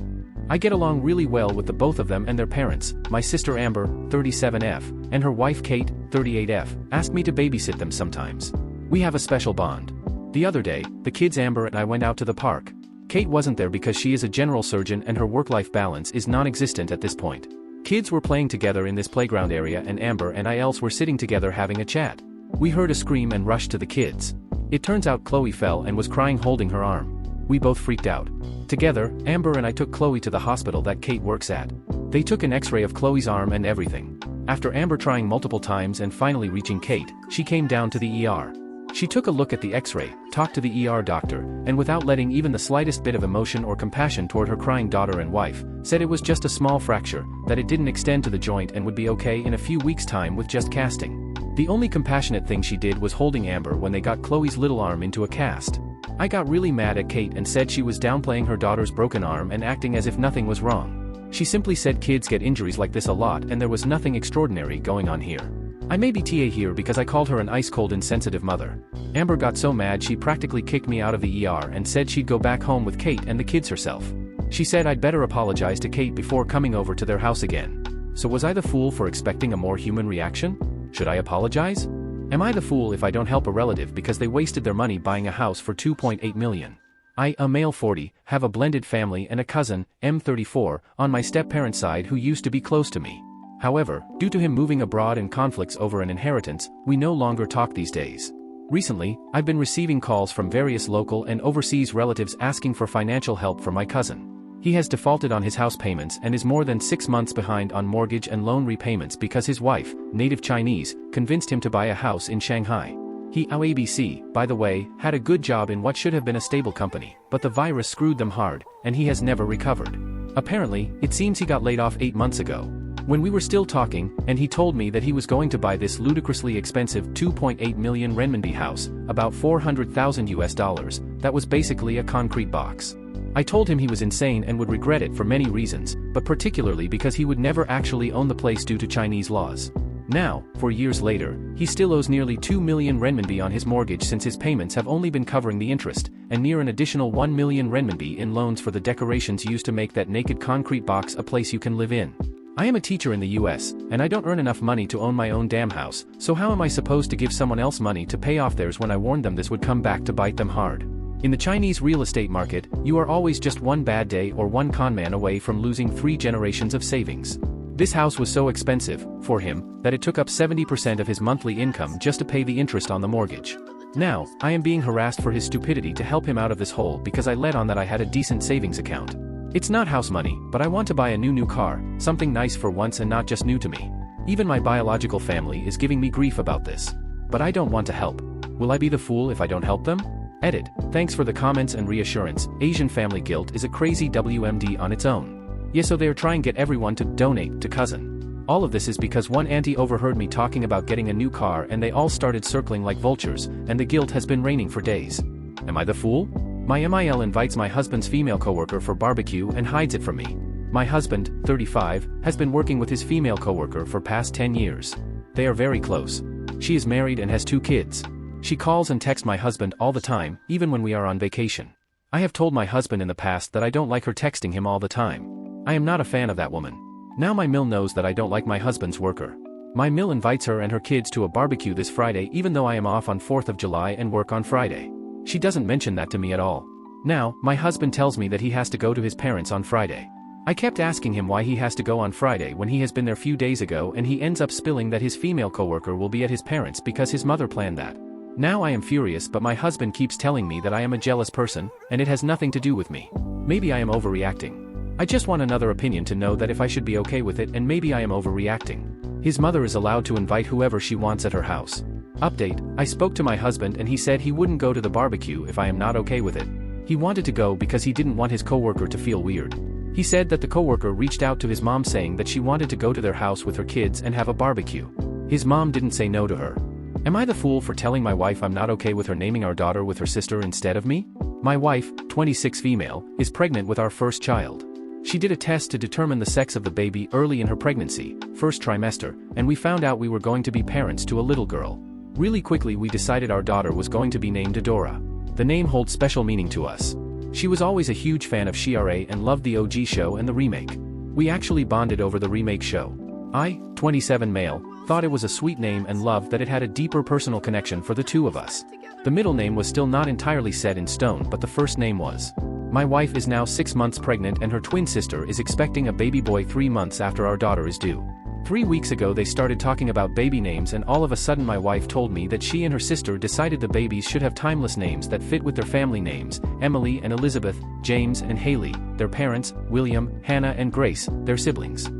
I get along really well with the both of them and their parents. My sister Amber, 37F, and her wife Kate, 38F, ask me to babysit them sometimes. We have a special bond. The other day, the kids Amber and I went out to the park. Kate wasn't there because she is a general surgeon and her work-life balance is non-existent at this point. Kids were playing together in this playground area and Amber and I were sitting together having a chat. We heard a scream and rushed to the kids. It turns out Chloe fell and was crying holding her arm. We both freaked out. Together, Amber and I took Chloe to the hospital that Kate works at. They took an x-ray of Chloe's arm and everything. After Amber trying multiple times and finally reaching Kate, she came down to the ER. She took a look at the x-ray, talked to the ER doctor, and without letting even the slightest bit of emotion or compassion toward her crying daughter and wife, said it was just a small fracture, that it didn't extend to the joint and would be okay in a few weeks' time with just casting. The only compassionate thing she did was holding Amber when they got Chloe's little arm into a cast. I got really mad at Kate and said she was downplaying her daughter's broken arm and acting as if nothing was wrong. She simply said kids get injuries like this a lot and there was nothing extraordinary going on here. I may be TA here because I called her an ice-cold insensitive mother. Amber got so mad she practically kicked me out of the ER and said she'd go back home with Kate and the kids herself. She said I'd better apologize to Kate before coming over to their house again. So was I the fool for expecting a more human reaction? Should I apologize? Am I the fool if I don't help a relative because they wasted their money buying a house for $2.8 million? I, a male 40, have a blended family and a cousin, M34, on my step-parent side who used to be close to me. However, due to him moving abroad and conflicts over an inheritance, we no longer talk these days. Recently, I've been receiving calls from various local and overseas relatives asking for financial help from my cousin. He has defaulted on his house payments and is more than 6 months behind on mortgage and loan repayments because his wife, native Chinese, convinced him to buy a house in Shanghai. He, ABC, by the way, had a good job in what should have been a stable company, but the virus screwed them hard, and he has never recovered. Apparently, it seems he got laid off 8 months ago. When we were still talking, and he told me that he was going to buy this ludicrously expensive 2.8 million renminbi house, about $400,000, that was basically a concrete box. I told him he was insane and would regret it for many reasons, but particularly because he would never actually own the place due to Chinese laws. Now, 4 years later, he still owes nearly 2 million renminbi on his mortgage since his payments have only been covering the interest, and near an additional 1 million renminbi in loans for the decorations used to make that naked concrete box a place you can live in. I am a teacher in the US, and I don't earn enough money to own my own damn house, so how am I supposed to give someone else money to pay off theirs when I warned them this would come back to bite them hard? In the Chinese real estate market, you are always just one bad day or one conman away from losing 3 generations of savings. This house was so expensive, for him, that it took up 70% of his monthly income just to pay the interest on the mortgage. Now, I am being harassed for his stupidity to help him out of this hole because I let on that I had a decent savings account. It's not house money, but I want to buy a new car, something nice for once and not just new to me. Even my biological family is giving me grief about this. But I don't want to help. Will I be the fool if I don't help them? Edit. Thanks for the comments and reassurance. Asian family guilt is a crazy WMD on its own. Yeah, so they are trying to get everyone to donate to cousin. All of this is because one auntie overheard me talking about getting a new car and they all started circling like vultures, and the guilt has been raining for days. Am I the fool? My MIL invites my husband's female coworker for barbecue and hides it from me. My husband, 35, has been working with his female coworker for past 10 years. They are very close. She is married and has 2 kids. She calls and texts my husband all the time, even when we are on vacation. I have told my husband in the past that I don't like her texting him all the time. I am not a fan of that woman. Now my MIL knows that I don't like my husband's worker. My MIL invites her and her kids to a barbecue this Friday even though I am off on 4th of July and work on Friday. She doesn't mention that to me at all. Now, my husband tells me that he has to go to his parents on Friday. I kept asking him why he has to go on Friday when he has been there few days ago, and he ends up spilling that his female coworker will be at his parents because his mother planned that. Now I am furious, but my husband keeps telling me that I am a jealous person, and it has nothing to do with me. Maybe I am overreacting. I just want another opinion to know that if I should be okay with it, and maybe I am overreacting. His mother is allowed to invite whoever she wants at her house. Update, I spoke to my husband and he said he wouldn't go to the barbecue if I am not okay with it. He wanted to go because he didn't want his coworker to feel weird. He said that the coworker reached out to his mom saying that she wanted to go to their house with her kids and have a barbecue. His mom didn't say no to her. Am I the fool for telling my wife I'm not okay with her naming our daughter with her sister instead of me? My wife, 26 female, is pregnant with our first child. She did a test to determine the sex of the baby early in her pregnancy, first trimester, and we found out we were going to be parents to a little girl. Really quickly we decided our daughter was going to be named Adora. The name holds special meaning to us. She was always a huge fan of Shrugging and loved the OG show and the remake. We actually bonded over the remake show. I, 27 male, thought it was a sweet name and loved that it had a deeper personal connection for the two of us. The middle name was still not entirely set in stone, but the first name was. My wife is now 6 months pregnant and her twin sister is expecting a baby boy 3 months after our daughter is due. 3 weeks ago they started talking about baby names, and all of a sudden my wife told me that she and her sister decided the babies should have timeless names that fit with their family names: Emily and Elizabeth, James and Haley, their parents, William, Hannah and Grace, their siblings.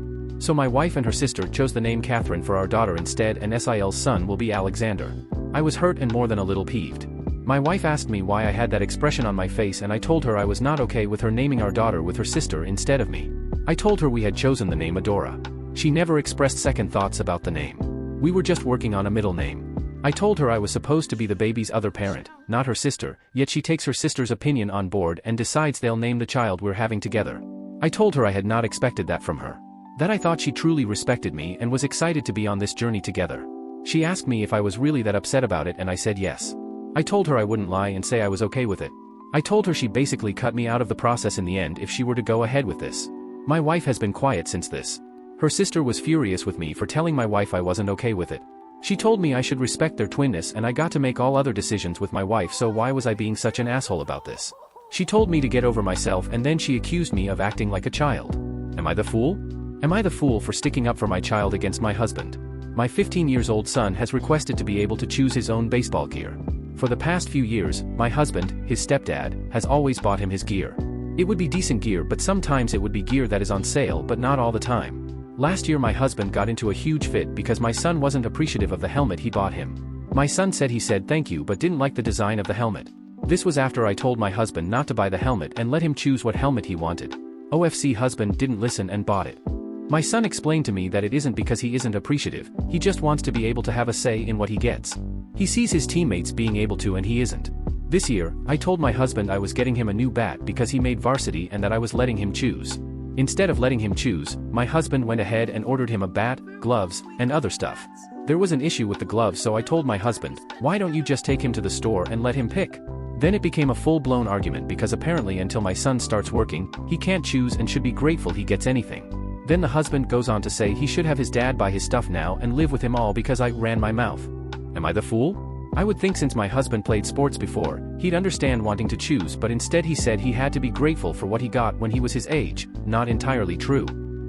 So my wife and her sister chose the name Catherine for our daughter instead, and Sil's son will be Alexander. I was hurt and more than a little peeved. My wife asked me why I had that expression on my face, and I told her I was not okay with her naming our daughter with her sister instead of me. I told her we had chosen the name Adora. She never expressed second thoughts about the name. We were just working on a middle name. I told her I was supposed to be the baby's other parent, not her sister, yet she takes her sister's opinion on board and decides they'll name the child we're having together. I told her I had not expected that from her. That I thought she truly respected me and was excited to be on this journey together. She asked me if I was really that upset about it and I said yes. I told her I wouldn't lie and say I was okay with it. I told her she basically cut me out of the process in the end if she were to go ahead with this. My wife has been quiet since this. Her sister was furious with me for telling my wife I wasn't okay with it. She told me I should respect their twinness and I got to make all other decisions with my wife, so why was I being such an asshole about this? She told me to get over myself and then she accused me of acting like a child. Am I the fool? Am I the fool for sticking up for my child against my husband? My 15-year-old son has requested to be able to choose his own baseball gear. For the past few years, my husband, his stepdad, has always bought him his gear. It would be decent gear, but sometimes it would be gear that is on sale, but not all the time. Last year my husband got into a huge fit because my son wasn't appreciative of the helmet he bought him. My son said he said thank you but didn't like the design of the helmet. This was after I told my husband not to buy the helmet and let him choose what helmet he wanted. OFC husband didn't listen and bought it. My son explained to me that it isn't because he isn't appreciative, he just wants to be able to have a say in what he gets. He sees his teammates being able to and he isn't. This year, I told my husband I was getting him a new bat because he made varsity and that I was letting him choose. Instead of letting him choose, my husband went ahead and ordered him a bat, gloves, and other stuff. There was an issue with the gloves, so I told my husband, why don't you just take him to the store and let him pick? Then it became a full-blown argument because apparently until my son starts working, he can't choose and should be grateful he gets anything. Then the husband goes on to say he should have his dad buy his stuff now and live with him all because I ran my mouth. Am I the fool? I would think since my husband played sports before, he'd understand wanting to choose, but instead he said he had to be grateful for what he got when he was his age. Not entirely true.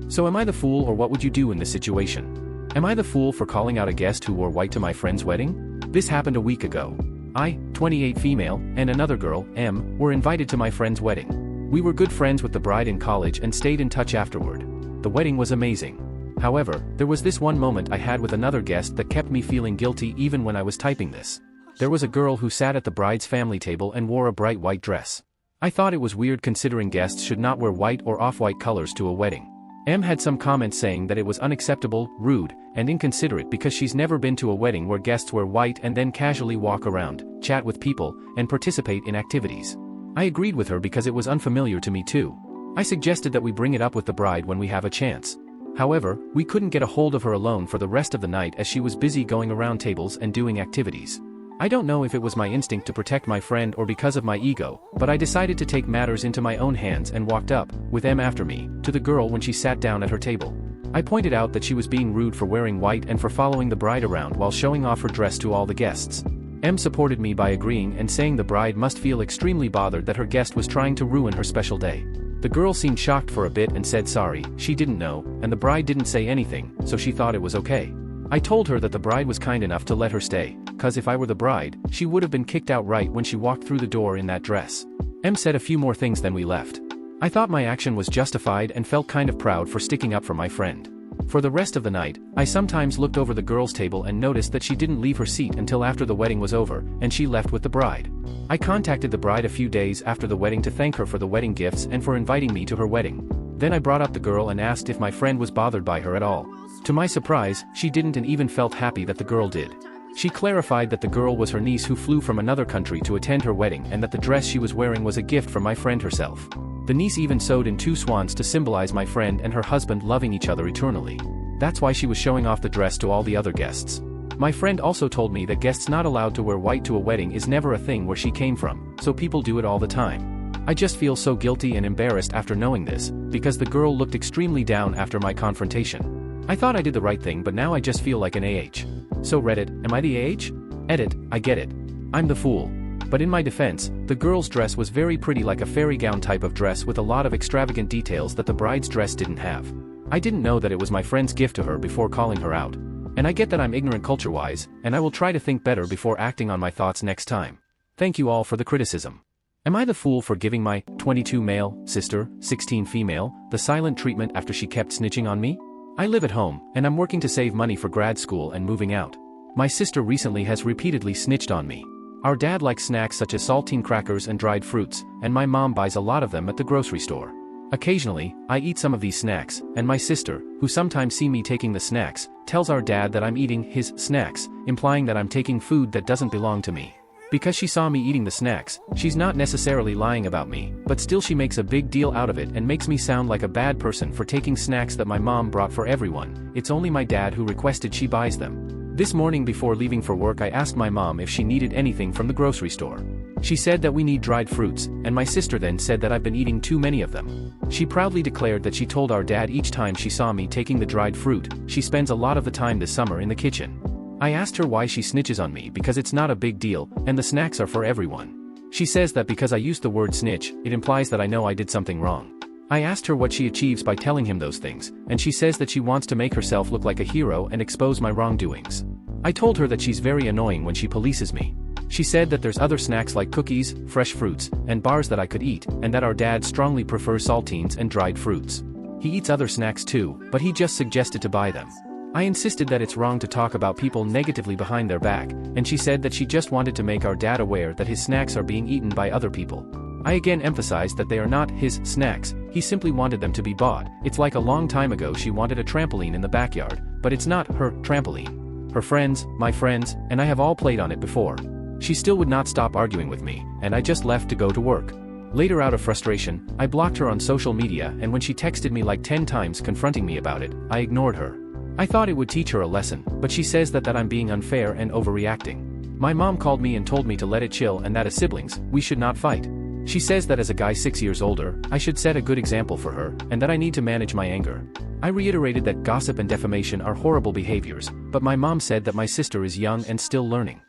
So am I the fool, or what would you do in this situation? Am I the fool for calling out a guest who wore white to my friend's wedding? This happened a week ago. I, 28 female, and another girl, M, were invited to my friend's wedding. We were good friends with the bride in college and stayed in touch afterward. The wedding was amazing. However, there was this one moment I had with another guest that kept me feeling guilty even when I was typing this. There was a girl who sat at the bride's family table and wore a bright white dress. I thought it was weird considering guests should not wear white or off-white colors to a wedding. M had some comments saying that it was unacceptable, rude, and inconsiderate because she's never been to a wedding where guests wear white and then casually walk around, chat with people, and participate in activities. I agreed with her because it was unfamiliar to me too. I suggested that we bring it up with the bride when we have a chance. However, we couldn't get a hold of her alone for the rest of the night as she was busy going around tables and doing activities. I don't know if it was my instinct to protect my friend or because of my ego, but I decided to take matters into my own hands and walked up, with M after me, to the girl when she sat down at her table. I pointed out that she was being rude for wearing white and for following the bride around while showing off her dress to all the guests. M supported me by agreeing and saying the bride must feel extremely bothered that her guest was trying to ruin her special day. The girl seemed shocked for a bit and said sorry, she didn't know, and the bride didn't say anything, so she thought it was okay. I told her that the bride was kind enough to let her stay, cause if I were the bride, she would have been kicked out right when she walked through the door in that dress. M said a few more things then we left. I thought my action was justified and felt kind of proud for sticking up for my friend. For the rest of the night, I sometimes looked over the girl's table and noticed that she didn't leave her seat until after the wedding was over, and she left with the bride. I contacted the bride a few days after the wedding to thank her for the wedding gifts and for inviting me to her wedding. Then I brought up the girl and asked if my friend was bothered by her at all. To my surprise, she didn't and even felt happy that the girl did. She clarified that the girl was her niece who flew from another country to attend her wedding and that the dress she was wearing was a gift from my friend herself. The niece even sewed in 2 swans to symbolize my friend and her husband loving each other eternally. That's why she was showing off the dress to all the other guests. My friend also told me that guests not allowed to wear white to a wedding is never a thing where she came from, so people do it all the time. I just feel so guilty and embarrassed after knowing this, because the girl looked extremely down after my confrontation. I thought I did the right thing, but now I just feel like an AH. So Reddit, am I the AH? Edit, I get it. I'm the fool. But in my defense, the girl's dress was very pretty, like a fairy gown type of dress with a lot of extravagant details that the bride's dress didn't have. I didn't know that it was my friend's gift to her before calling her out. And I get that I'm ignorant culture-wise, and I will try to think better before acting on my thoughts next time. Thank you all for the criticism. Am I the fool for giving my 22 male sister, 16 female, the silent treatment after she kept snitching on me? I live at home, and I'm working to save money for grad school and moving out. My sister recently has repeatedly snitched on me. Our dad likes snacks such as saltine crackers and dried fruits, and my mom buys a lot of them at the grocery store. Occasionally, I eat some of these snacks, and my sister, who sometimes see me taking the snacks, tells our dad that I'm eating his snacks, implying that I'm taking food that doesn't belong to me. Because she saw me eating the snacks, she's not necessarily lying about me, but still she makes a big deal out of it and makes me sound like a bad person for taking snacks that my mom brought for everyone. It's only my dad who requested she buys them. This morning before leaving for work I asked my mom if she needed anything from the grocery store. She said that we need dried fruits, and my sister then said that I've been eating too many of them. She proudly declared that she told our dad each time she saw me taking the dried fruit, she spends a lot of the time this summer in the kitchen. I asked her why she snitches on me because it's not a big deal, and the snacks are for everyone. She says that because I used the word snitch, it implies that I know I did something wrong. I asked her what she achieves by telling him those things, and she says that she wants to make herself look like a hero and expose my wrongdoings. I told her that she's very annoying when she polices me. She said that there's other snacks like cookies, fresh fruits, and bars that I could eat, and that our dad strongly prefers saltines and dried fruits. He eats other snacks too, but he just suggested to buy them. I insisted that it's wrong to talk about people negatively behind their back, and she said that she just wanted to make our dad aware that his snacks are being eaten by other people. I again emphasized that they are not his snacks, he simply wanted them to be bought. It's like a long time ago she wanted a trampoline in the backyard, but it's not her trampoline. Her friends, my friends, and I have all played on it before. She still would not stop arguing with me, and I just left to go to work. Later, out of frustration, I blocked her on social media, and when she texted me like 10 times confronting me about it, I ignored her. I thought it would teach her a lesson, but she says that I'm being unfair and overreacting. My mom called me and told me to let it chill and that as siblings, we should not fight. She says that as a guy 6 years older, I should set a good example for her, and that I need to manage my anger. I reiterated that gossip and defamation are horrible behaviors, but my mom said that my sister is young and still learning.